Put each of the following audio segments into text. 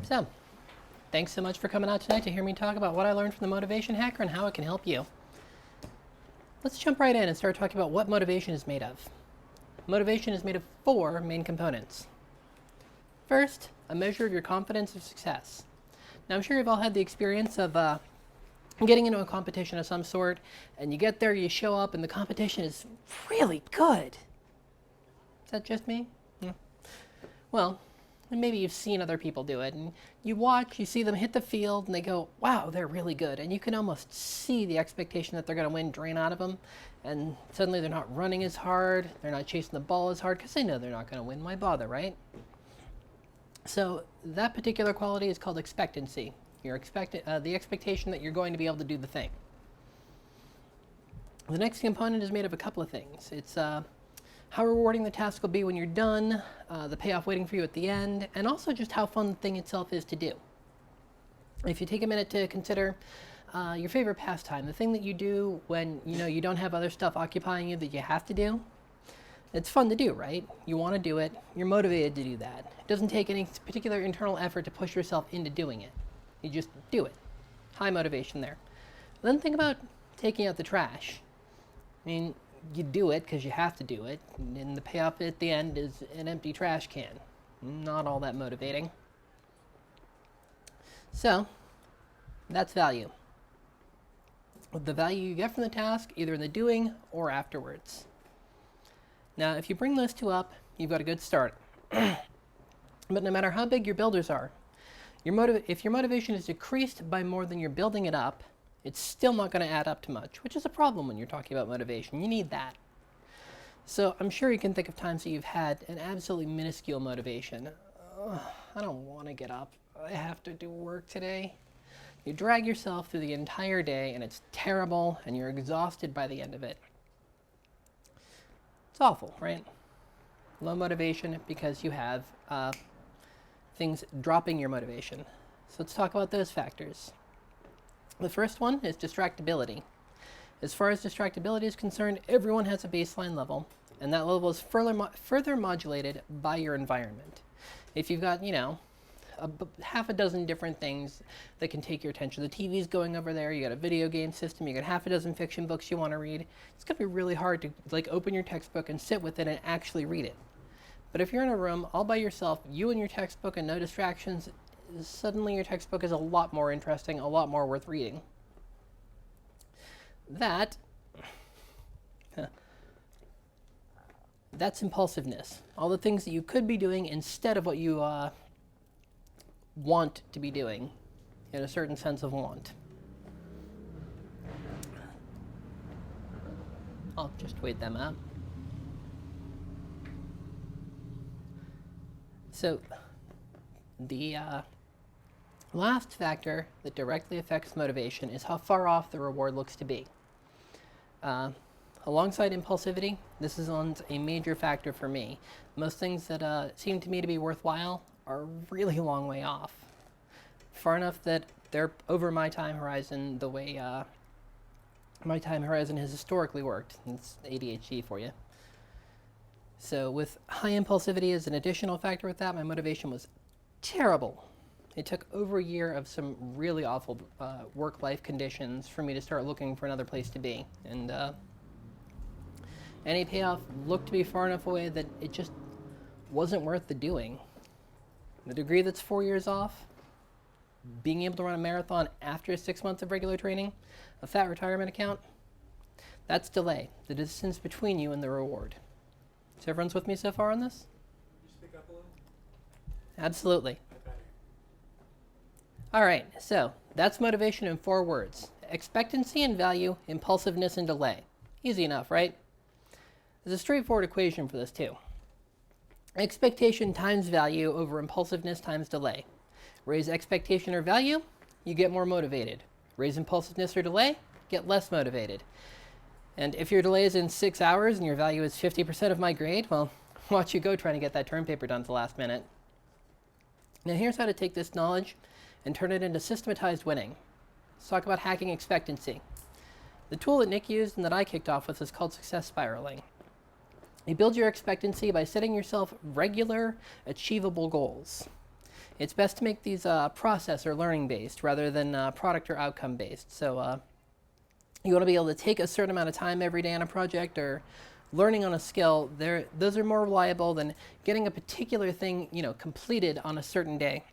So, thanks so much for coming out tonight to hear me talk about what I learned from the Motivation Hacker and how it can help you. Let's jump right in and start talking about what motivation is made of. Motivation is made of 4 main components. First, a measure of your confidence of success. Now, I'm sure you've all had the experience of getting into a competition of some sort, and you get there, you show up, and the competition is really good. Is that just me? Well, and maybe you've seen other people do it, and you watch, you see them hit the field, and they go, wow, they're really good. And you can almost see the expectation that they're going to win drain out of them, and suddenly they're not running as hard, they're not chasing the ball as hard, because they know they're not going to win. Why bother, right? So that particular quality is called expectancy. The expectation that you're going to be able to do the thing. The next component is made of a couple of things. It's how rewarding the task will be when you're done, the payoff waiting for you at the end, and also just how fun the thing itself is to do. If you take a minute to consider your favorite pastime, the thing that you do when you don't have other stuff occupying you that you have to do, it's fun to do, right? You want to do it, you're motivated to do that. It doesn't take any particular internal effort to push yourself into doing it. You just do it. High motivation there. Then think about taking out the trash. I mean, you do it because you have to do it, and the payoff at the end is an empty trash can. Not all that motivating. So, that's value. The value you get from the task, either in the doing or afterwards. Now, if you bring those two up, you've got a good start. But no matter how big your builders are, if your motivation is decreased by more than you're building it up, it's still not going to add up to much, which is a problem when you're talking about motivation. You need that. So I'm sure you can think of times that you've had an absolutely minuscule motivation. I don't want to get up. I have to do work today. You drag yourself through the entire day, and it's terrible, and you're exhausted by the end of it. It's awful, right? Low motivation because you have things dropping your motivation. So let's talk about those factors. The first one is distractibility. As far as distractibility is concerned, everyone has a baseline level, and that level is further modulated by your environment. If you've got, half a dozen different things that can take your attention. The TV's going over there, you got a video game system, you got half a dozen fiction books you want to read. It's going to be really hard to open your textbook and sit with it and actually read it. But if you're in a room all by yourself, you and your textbook and no distractions, suddenly your textbook is a lot more interesting, a lot more worth reading. That's impulsiveness. All the things that you could be doing instead of what you want to be doing, in a certain sense of want. I'll just wait them out. So the last factor that directly affects motivation is how far off the reward looks to be. Alongside impulsivity, this is a major factor for me. Most things that seem to me to be worthwhile are a really long way off. Far enough that they're over my time horizon the way my time horizon has historically worked. It's ADHD for you. So with high impulsivity as an additional factor with that, my motivation was terrible. It took over a year of some really awful work-life conditions for me to start looking for another place to be. And any payoff looked to be far enough away that it just wasn't worth the doing. The degree that's 4 years off, being able to run a marathon after 6 months of regular training, a fat retirement account, that's delay, the distance between you and the reward. So everyone's with me so far on this? Can you speak up a little? Absolutely. All right, so that's motivation in 4 words. Expectancy and value, impulsiveness and delay. Easy enough, right? There's a straightforward equation for this too. Expectation times value over impulsiveness times delay. Raise expectation or value, you get more motivated. Raise impulsiveness or delay, get less motivated. And if your delay is in 6 hours and your value is 50% of my grade, well, watch you go trying to get that term paper done at the last minute. Now here's how to take this knowledge and turn it into systematized winning. Let's talk about hacking expectancy. The tool that Nick used and that I kicked off with is called success spiraling. You build your expectancy by setting yourself regular, achievable goals. It's best to make these process or learning based rather than product or outcome based. So you want to be able to take a certain amount of time every day on a project or learning on a skill. Those are more reliable than getting a particular thing, completed on a certain day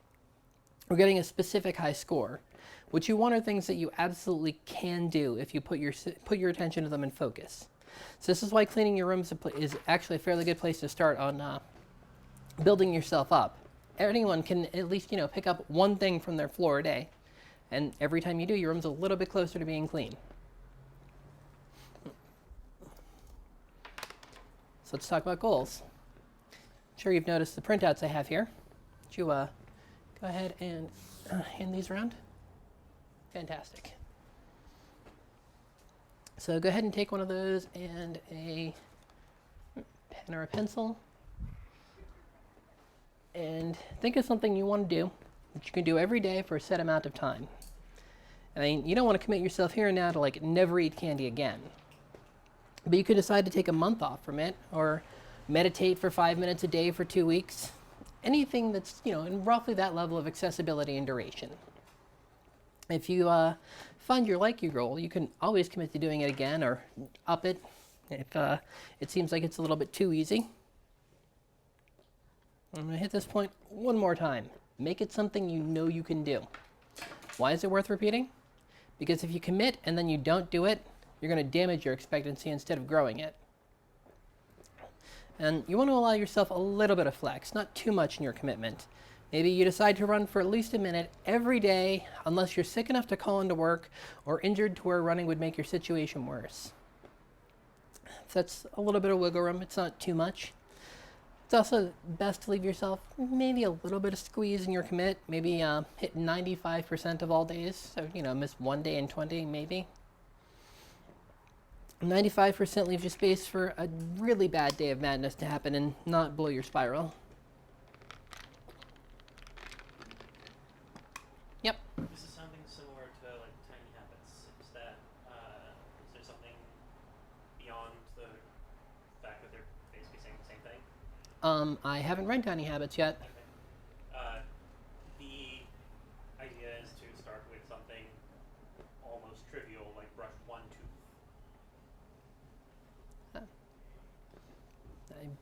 or getting a specific high score. What you want are things that you absolutely can do if you put your attention to them and focus. So this is why cleaning your rooms is actually a fairly good place to start on building yourself up. Anyone can at least pick up one thing from their floor a day, and every time you do, your room's a little bit closer to being clean. So let's talk about goals. I'm sure you've noticed the printouts I have here. Would you go ahead and hand these around? Fantastic. So go ahead and take one of those and a pen or a pencil. And think of something you want to do that you can do every day for a set amount of time. I mean, you don't want to commit yourself here and now to like never eat candy again. But you could decide to take a month off from it or meditate for 5 minutes a day for 2 weeks. Anything that's, in roughly that level of accessibility and duration. If you find your goal, you can always commit to doing it again or up it if it seems like it's a little bit too easy. I'm going to hit this point one more time. Make it something you know you can do. Why is it worth repeating? Because if you commit and then you don't do it, you're going to damage your expectancy instead of growing it. And you want to allow yourself a little bit of flex, not too much in your commitment. Maybe you decide to run for at least a minute every day unless you're sick enough to call into work or injured to where running would make your situation worse. So that's a little bit of wiggle room. It's not too much. It's also best to leave yourself maybe a little bit of squeeze in your commit. Maybe hit 95% of all days. So, miss one day in 20 maybe. 95% leaves you space for a really bad day of madness to happen and not blow your spiral. Yep. This is something similar to like tiny habits. Is that is there something beyond the fact that they're basically saying the same thing? I haven't read Tiny Habits yet. Okay. The idea is to start with something almost trivial, like brush one tooth.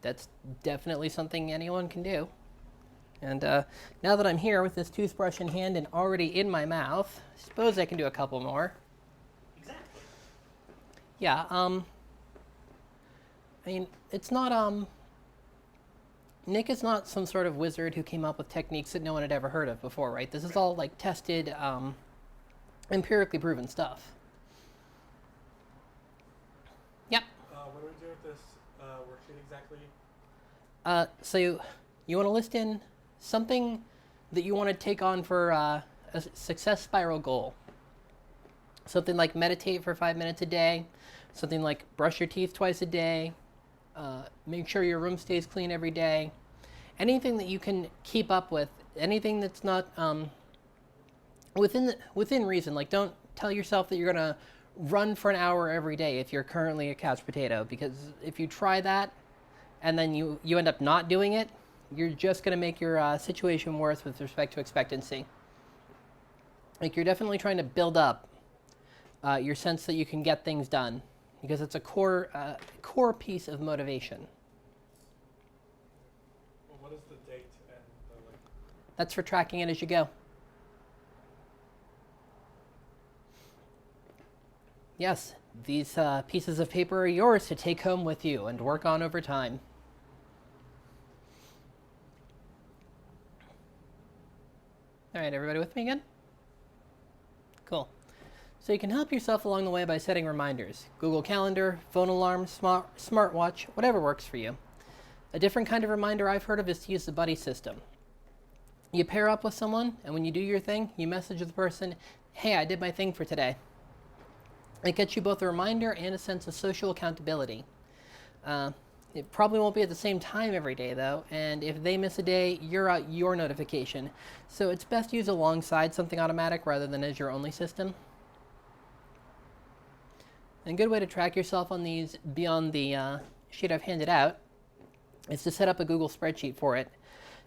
That's definitely something anyone can do. And now that I'm here with this toothbrush in hand and already in my mouth, I suppose I can do a couple more. Exactly. Yeah, I mean, it's not, Nick is not some sort of wizard who came up with techniques that no one had ever heard of before, right? This is all, like, tested, empirically proven stuff. Yep. What do we do with this worksheet exactly? So you want to list in something that you want to take on for a success spiral goal. Something like meditate for 5 minutes a day. Something like brush your teeth twice a day. Make sure your room stays clean every day. Anything that you can keep up with. Anything that's not within reason. Like, don't tell yourself that you're going to run for an hour every day if you're currently a couch potato. Because if you try that and then you end up not doing it, you're just going to make your situation worse with respect to expectancy. Like, you're definitely trying to build up your sense that you can get things done, because it's a core piece of motivation. Well, what is the date and the link? That's for tracking it as you go. Yes, these pieces of paper are yours to take home with you and work on over time. All right, everybody with me again? Cool. So you can help yourself along the way by setting reminders. Google Calendar, phone alarm, smartwatch, whatever works for you. A different kind of reminder I've heard of is to use the buddy system. You pair up with someone, and when you do your thing, you message the person, hey, I did my thing for today. It gets you both a reminder and a sense of social accountability. It probably won't be at the same time every day, though, and if they miss a day, you're out your notification. So it's best used alongside something automatic rather than as your only system. And a good way to track yourself on these beyond the sheet I've handed out is to set up a Google spreadsheet for it.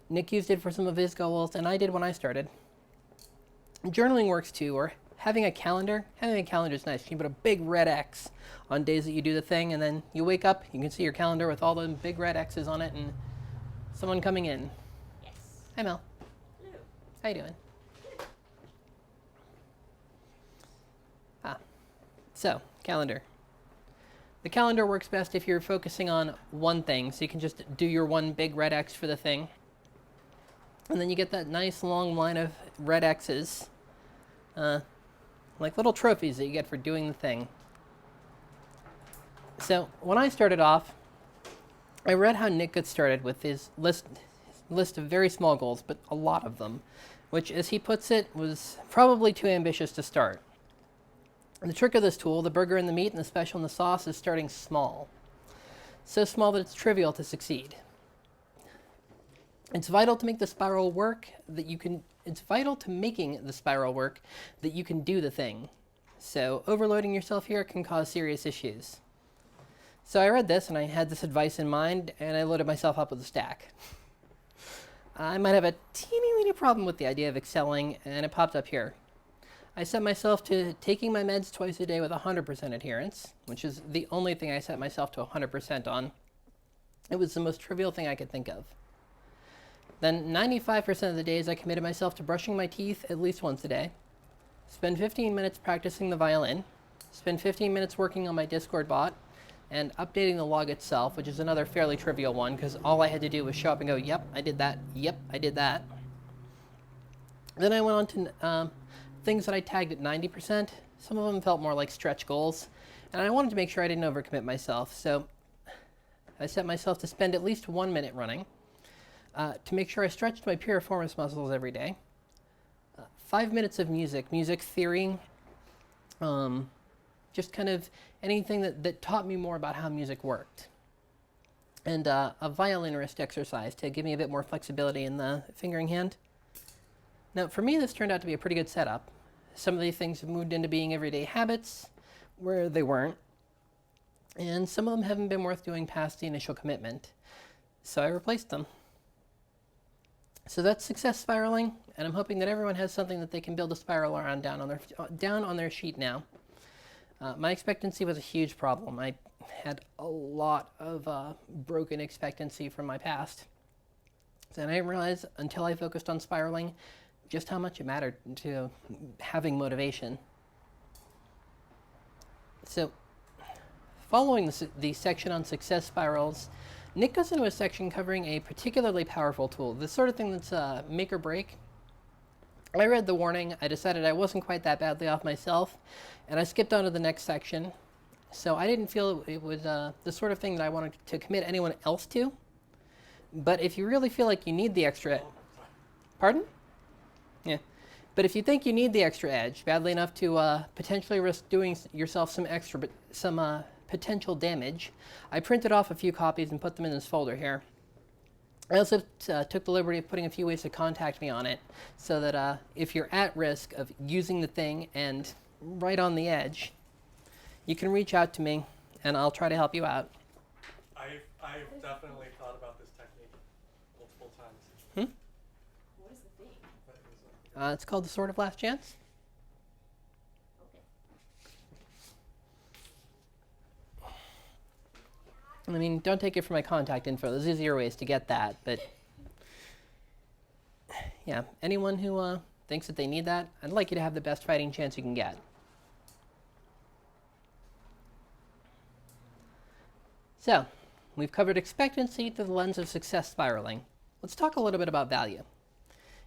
Nick used it for some of his goals, and I did when I started. Journaling works too, or having a calendar. Having a calendar is nice. You put a big red X on days that you do the thing, and then you wake up, you can see your calendar with all the big red X's on it, and someone coming in. Yes. Hi, Mel. Hello. How you doing? So, calendar. The calendar works best if you're focusing on one thing, so you can just do your one big red X for the thing. And then you get that nice long line of red X's, like little trophies that you get for doing the thing. So, when I started off, I read how Nick got started with his list of very small goals, but a lot of them, which, as he puts it, was probably too ambitious to start. And the trick of this tool, the burger and the meat and the special and the sauce, is starting small. So small that it's trivial to succeed. It's vital to make the spiral work that you can. It's vital to making the spiral work that you can do the thing. So overloading yourself here can cause serious issues. So I read this and I had this advice in mind, and I loaded myself up with a stack. I might have a teeny weeny problem with the idea of excelling, and it popped up here. I set myself to taking my meds twice a day with 100% adherence, which is the only thing I set myself to 100% on. It was the most trivial thing I could think of. Then 95% of the days I committed myself to brushing my teeth at least once a day, spend 15 minutes practicing the violin, spend 15 minutes working on my Discord bot, and updating the log itself, which is another fairly trivial one, because all I had to do was show up and go, yep, I did that, yep, I did that. Then I went on to things that I tagged at 90%. Some of them felt more like stretch goals, and I wanted to make sure I didn't overcommit myself, so I set myself to spend at least 1 minute running, to make sure I stretched my piriformis muscles every day, 5 minutes of music theory, just kind of anything that taught me more about how music worked, and a violin wrist exercise to give me a bit more flexibility in the fingering hand. Now, for me, this turned out to be a pretty good setup. Some of these things have moved into being everyday habits where they weren't, and some of them haven't been worth doing past the initial commitment, so I replaced them. So that's success spiraling, and I'm hoping that everyone has something that they can build a spiral around down on their sheet now. My expectancy was a huge problem. I had a lot of broken expectancy from my past, and I didn't realize until I focused on spiraling just how much it mattered to having motivation. So, following the section on success spirals, Nick goes into a section covering a particularly powerful tool, the sort of thing that's make or break. I read the warning, I decided I wasn't quite that badly off myself, and I skipped on to the next section. So I didn't feel it was the sort of thing that I wanted to commit anyone else to. But if you really feel like you need the extra... Pardon? Yeah. But if you think you need the extra edge badly enough to potentially risk doing yourself some potential damage, I printed off a few copies and put them in this folder here. I also took the liberty of putting a few ways to contact me on it, so that if you're at risk of using the thing and right on the edge, you can reach out to me and I'll try to help you out. I've definitely thought about this technique multiple times. What is the thing? But it was, It's called the Sword of Last Chance. Okay. I mean, don't take it from my contact info. There's easier ways to get that, but yeah, anyone who thinks that they need that, I'd like you to have the best fighting chance you can get. So, we've covered expectancy through the lens of success spiraling. Let's talk a little bit about value.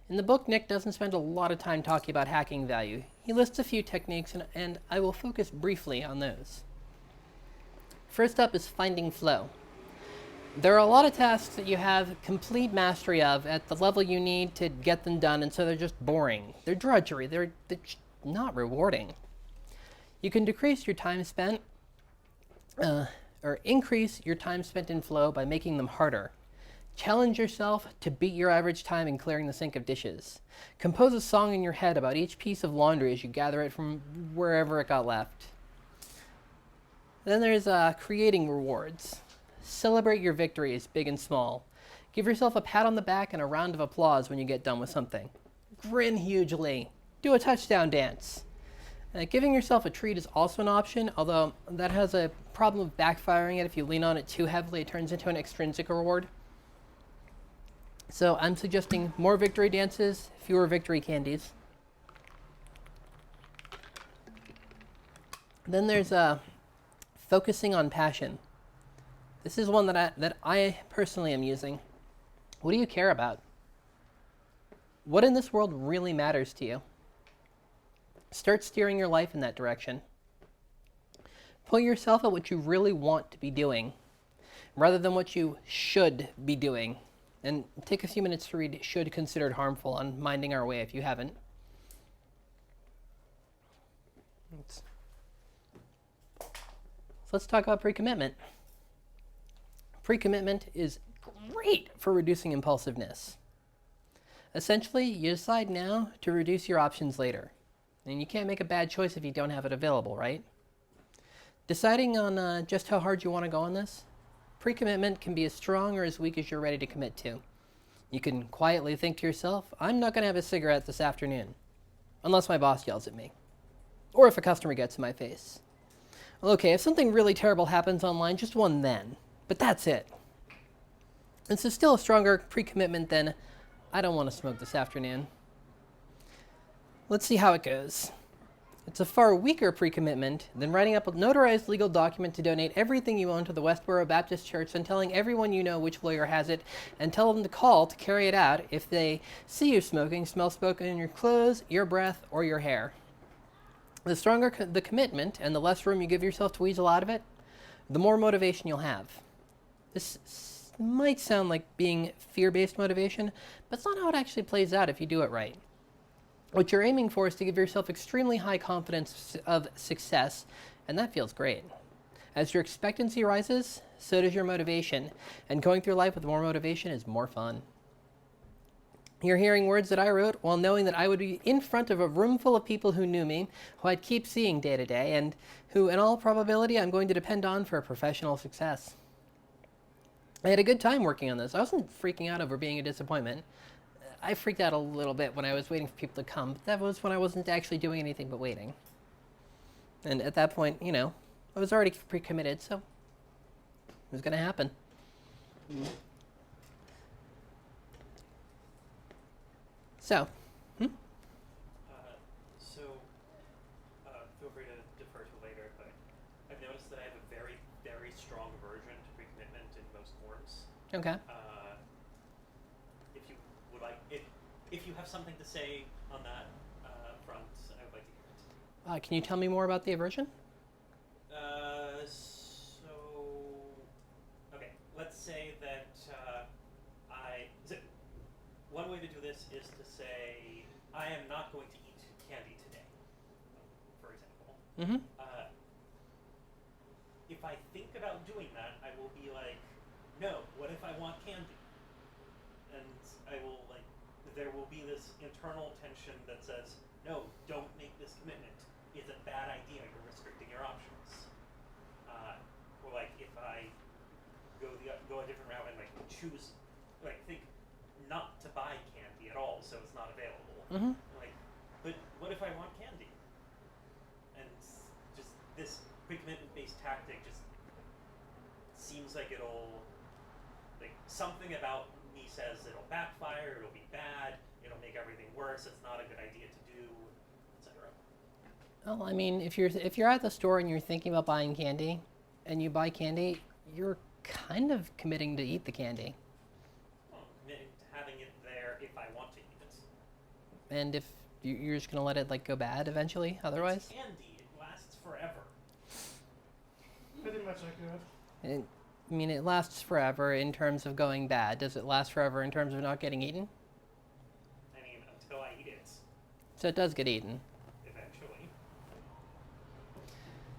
In the book, Nick doesn't spend a lot of time talking about hacking value. He lists a few techniques, and I will focus briefly on those. First up is finding flow. There are a lot of tasks that you have complete mastery of at the level you need to get them done, and so they're just boring. They're drudgery. They're just not rewarding. You can decrease your time spent, or increase your time spent in flow by making them harder. Challenge yourself to beat your average time in clearing the sink of dishes. Compose a song in your head about each piece of laundry as you gather it from wherever it got left. Then there's creating rewards. Celebrate your victories, big and small. Give yourself a pat on the back and a round of applause when you get done with something. Grin hugely. Do a touchdown dance. Giving yourself a treat is also an option, although that has a problem of backfiring it. If you lean on it too heavily, it turns into an extrinsic reward. So I'm suggesting more victory dances, fewer victory candies. Then there's focusing on passion. This is one that I personally am using. What do you care about? What in this world really matters to you? Start steering your life in that direction. Point yourself at what you really want to be doing, rather than what you should be doing. And take a few minutes to read Should Considered Harmful on Minding Our Way if you haven't. So let's talk about pre-commitment. Pre-commitment is great for reducing impulsiveness. Essentially, you decide now to reduce your options later. And you can't make a bad choice if you don't have it available, right? Deciding on just how hard you want to go on this, pre-commitment can be as strong or as weak as you're ready to commit to. You can quietly think to yourself, I'm not going to have a cigarette this afternoon, unless my boss yells at me, or if a customer gets in my face. Well, okay, if something really terrible happens online, just one then, but that's it. This is still a stronger pre-commitment than, I don't want to smoke this afternoon. Let's see how it goes. It's a far weaker pre-commitment than writing up a notarized legal document to donate everything you own to the Westboro Baptist Church and telling everyone you know which lawyer has it and tell them to call to carry it out if they see you smoking, smell smoke in your clothes, your breath, or your hair. The stronger the commitment and the less room you give yourself to weasel out of it, the more motivation you'll have. This might sound like being fear-based motivation, but it's not how it actually plays out if you do it right. What you're aiming for is to give yourself extremely high confidence of success, and that feels great. As your expectancy rises, so does your motivation, and going through life with more motivation is more fun. You're hearing words that I wrote while knowing that I would be in front of a room full of people who knew me, who I'd keep seeing day to day, and who, in all probability, I'm going to depend on for professional success. I had a good time working on this. I wasn't freaking out over being a disappointment. I freaked out a little bit when I was waiting for people to come, but that was when I wasn't actually doing anything but waiting. And at that point, you know, I was already pre-committed, so it was going to happen. So, Feel free to defer to later, but I've noticed that I have a very, very strong aversion to pre-commitment in most forms. okay. If you would like, if you have something to say on that front, I would like to hear it. Can you tell me more about the aversion? Okay, let's say that one way to do this is to say, I am not going to eat candy today, for example. Mm-hmm. If I think about doing that, I will be like, no, what if I want candy? And I will there will be this internal tension that says, no, don't make this commitment. It's a bad idea. You're restricting your options. Or if I go a different route and choose, think not to buy candy at all, so it's not available. Mm-hmm. But what if I want candy? And just this pre-commitment-based tactic just seems like it'll, something about me says it'll backfire, it'll be bad, it'll make everything worse, it's not a good idea to do, etc. Well, I mean, if you're at the store and you're thinking about buying candy, and you buy candy, you're kind of committing to eat the candy. Well, I'm committing to having it there if I want to eat it. And if you're just gonna let it go bad eventually, otherwise. It's candy. It lasts forever. Pretty much accurate. I mean, it lasts forever in terms of going bad. Does it last forever in terms of not getting eaten? I mean, until I eat it, So it does get eaten. eventually.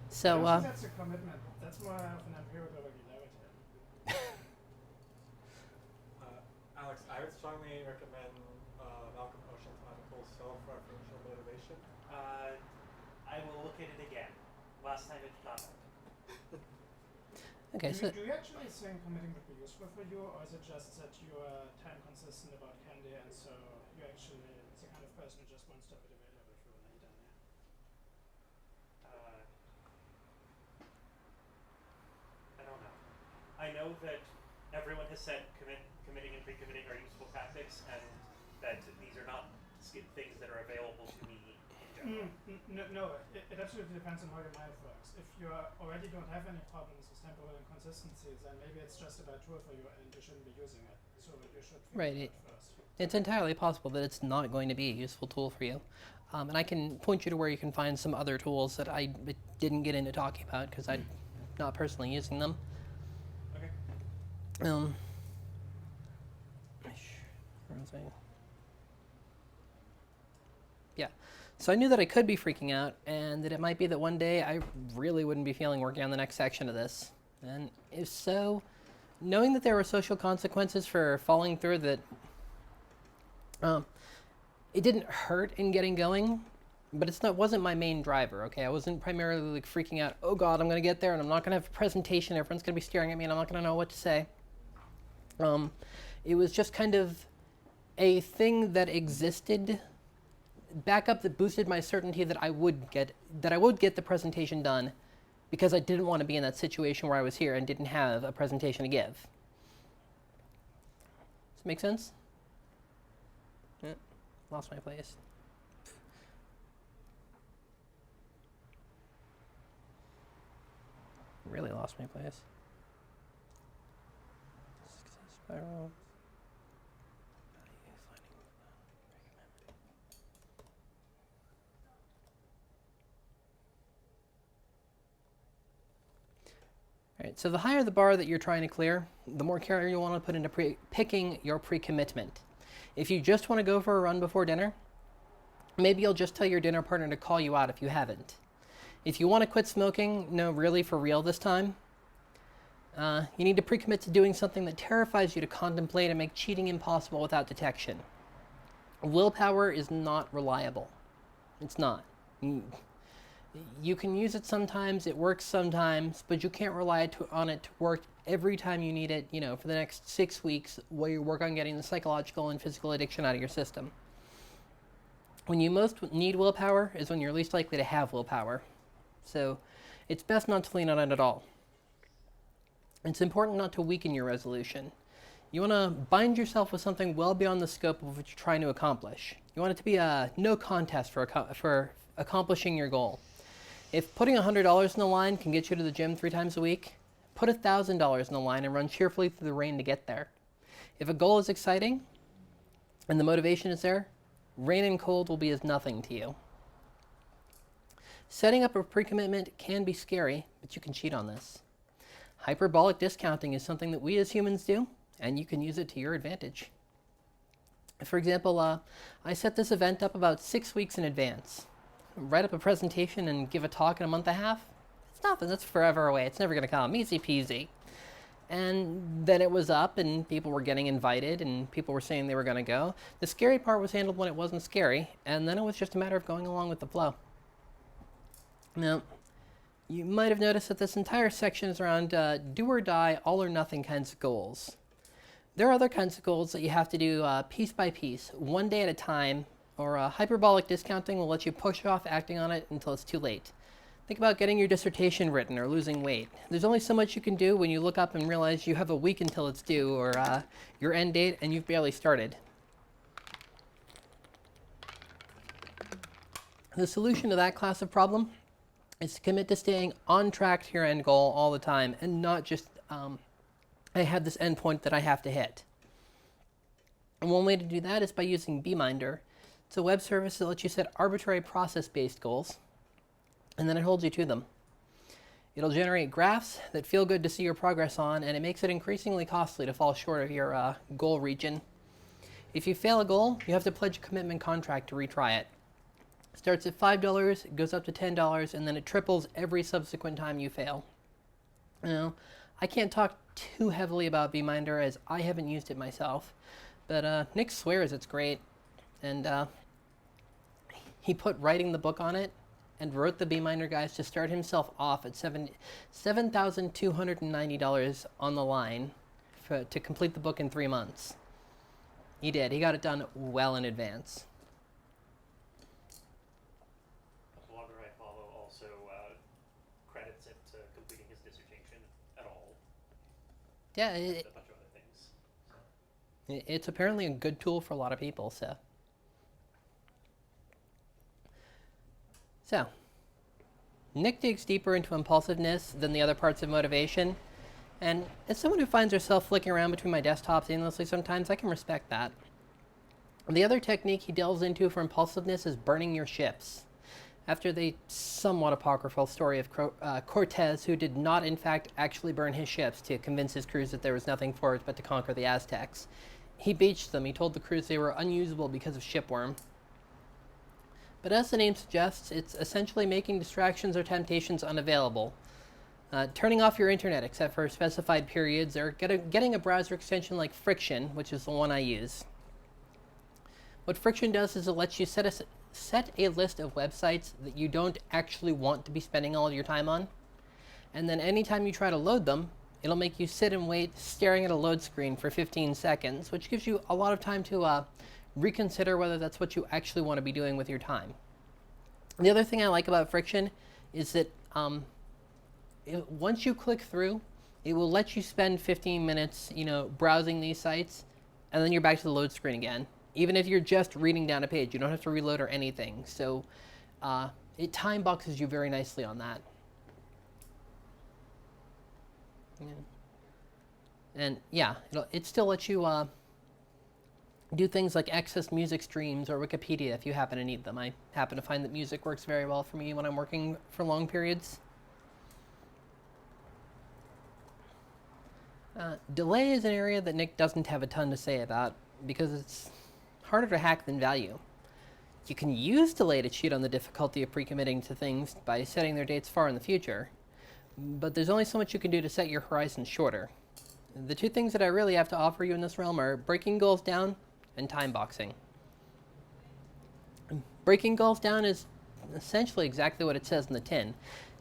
So, I think that's a commitment. That's more of an empirical regularity. Alex, I would strongly recommend Malcolm Ocean's article, Self-Referential Motivation. I will look at it again. Last time it did not. Okay, so Do you actually think committing would be useful for you, or is it just that you are time consistent about candy, and so you actually the kind of person who just wants to have it available for when you're done there? I don't know. I know that everyone has said committing and pre-committing are useful tactics, and that these are not things that are available to me in general. No, it absolutely depends on how your mind works. If you already don't have any problems with temporal inconsistencies, then maybe it's just a bad tool for you and you shouldn't be using it. So you should Right, figure it out first. it's entirely possible that it's not going to be a useful tool for you. And I can point you to where you can find some other tools that I didn't get into talking about because I'm not personally using them. Okay. Where was I? Yeah. So I knew that I could be freaking out and that it might be that one day I really wouldn't be feeling working on the next section of this. And if so, knowing that there were social consequences for following through, that it didn't hurt in getting going, but wasn't my main driver. Okay, I wasn't primarily like freaking out. Oh God, I'm gonna get there and I'm not gonna have a presentation. Everyone's gonna be staring at me and I'm not gonna know what to say. It was just kind of a thing that existed, backup that boosted my certainty that I would get the presentation done, because I didn't want to be in that situation where I was here and didn't have a presentation to give. Does this make sense? Yeah, lost my place. Really lost my place. Success spiral. All right, so the higher the bar that you're trying to clear, the more care you want to put into picking your pre-commitment. If you just want to go for a run before dinner, maybe you'll just tell your dinner partner to call you out if you haven't. If you want to quit smoking, no, really for real this time, you need to pre-commit to doing something that terrifies you to contemplate and make cheating impossible without detection. Willpower is not reliable. It's not. You can use it sometimes, it works sometimes, but you can't rely on it to work every time you need it, for the next 6 weeks while you work on getting the psychological and physical addiction out of your system. When you most need willpower is when you're least likely to have willpower. So it's best not to lean on it at all. It's important not to weaken your resolution. You want to bind yourself with something well beyond the scope of what you're trying to accomplish. You want it to be a no contest for accomplishing your goal. If putting $100 in the line can get you to the gym 3 times a week, put $1,000 in the line and run cheerfully through the rain to get there. If a goal is exciting and the motivation is there, rain and cold will be as nothing to you. Setting up a pre-commitment can be scary, but you can cheat on this. Hyperbolic discounting is something that we as humans do, and you can use it to your advantage. For example, I set this event up about 6 weeks in advance. Write up a presentation and give a talk in a month and a half? It's nothing, that's forever away. It's never going to come. Easy peasy. And then it was up and people were getting invited and people were saying they were going to go. The scary part was handled when it wasn't scary, and then it was just a matter of going along with the flow. Now, you might have noticed that this entire section is around do or die, all or nothing kinds of goals. There are other kinds of goals that you have to do piece by piece, one day at a time, or hyperbolic discounting will let you push off acting on it until it's too late. Think about getting your dissertation written or losing weight. There's only so much you can do when you look up and realize you have a week until it's due, or your end date, and you've barely started. The solution to that class of problem is to commit to staying on track to your end goal all the time, and not just, I have this end point that I have to hit. And one way to do that is by using BeMinder. It's a web service that lets you set arbitrary process-based goals, and then it holds you to them. It'll generate graphs that feel good to see your progress on, and it makes it increasingly costly to fall short of your goal region. If you fail a goal, you have to pledge a commitment contract to retry it. It starts at $5, it goes up to $10, and then it triples every subsequent time you fail. Now, I can't talk too heavily about BeMinder as I haven't used it myself, but Nick swears it's great. And he put writing the book on it and wrote the Beeminder guys to start himself off at $7,290 on the line to complete the book in 3 months. He did. He got it done well in advance. A blogger I follow also credits it to completing his dissertation at all. Yeah, And a bunch of other things. So. it's apparently a good tool for a lot of people, so. So, Nick digs deeper into impulsiveness than the other parts of motivation, and as someone who finds herself flicking around between my desktops aimlessly sometimes, I can respect that. The other technique he delves into for impulsiveness is burning your ships. After the somewhat apocryphal story of Cortez, who did not in fact actually burn his ships to convince his crews that there was nothing for it but to conquer the Aztecs, he beached them. He told the crews they were unusable because of shipworm. But as the name suggests, it's essentially making distractions or temptations unavailable. Turning off your internet except for specified periods, or getting a browser extension like Friction, which is the one I use. What Friction does is it lets you set a list of websites that you don't actually want to be spending all your time on. And then anytime you try to load them, it'll make you sit and wait staring at a load screen for 15 seconds, which gives you a lot of time to reconsider whether that's what you actually want to be doing with your time. The other thing I like about Friction is that once you click through, it will let you spend 15 minutes, browsing these sites, and then you're back to the load screen again. Even if you're just reading down a page, you don't have to reload or anything. So it time boxes you very nicely on that. Yeah. And yeah, it still lets you do things like access music streams or Wikipedia if you happen to need them. I happen to find that music works very well for me when I'm working for long periods. Delay is an area that Nick doesn't have a ton to say about because it's harder to hack than value. You can use delay to cheat on the difficulty of pre-committing to things by setting their dates far in the future, but there's only so much you can do to set your horizon shorter. The two things that I really have to offer you in this realm are breaking goals down and time boxing. Breaking goals down is essentially exactly what it says in the tin.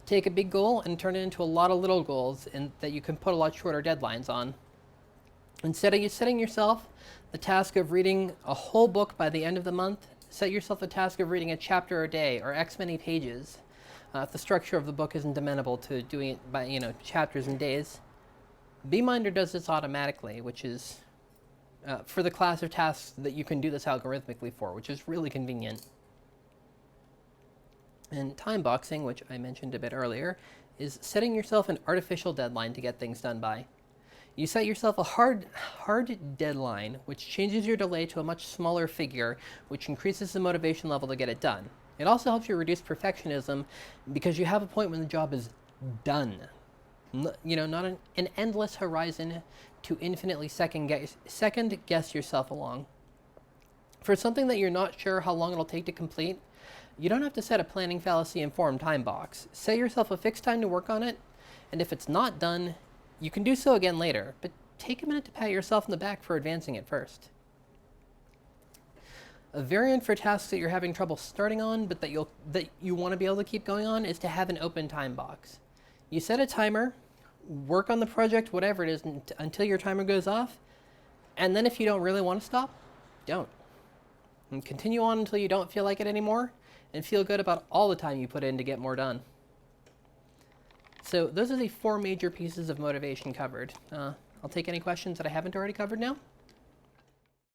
Take a big goal and turn it into a lot of little goals that you can put a lot shorter deadlines on. Instead of you setting yourself the task of reading a whole book by the end of the month, set yourself the task of reading a chapter a day or X many pages. If the structure of the book isn't amenable to doing it by chapters and days. Beeminder does this automatically, which is for the class of tasks that you can do this algorithmically for, which is really convenient. And time boxing, which I mentioned a bit earlier, is setting yourself an artificial deadline to get things done by. You set yourself a hard deadline, which changes your delay to a much smaller figure, which increases the motivation level to get it done. It also helps you reduce perfectionism because you have a point when the job is done. Not an endless horizon to infinitely second guess yourself along. For something that you're not sure how long it'll take to complete, you don't have to set a planning fallacy informed time box. Set yourself a fixed time to work on it, and if it's not done, you can do so again later, but take a minute to pat yourself in the back for advancing it first. A variant for tasks that you're having trouble starting on, but that you want to be able to keep going on, is to have an open time box. You set a timer, work on the project, whatever it is, until your timer goes off, and then if you don't really want to stop, don't. And continue on until you don't feel like it anymore, and feel good about all the time you put in to get more done. So those are the 4 major pieces of motivation covered. I'll take any questions that I haven't already covered now.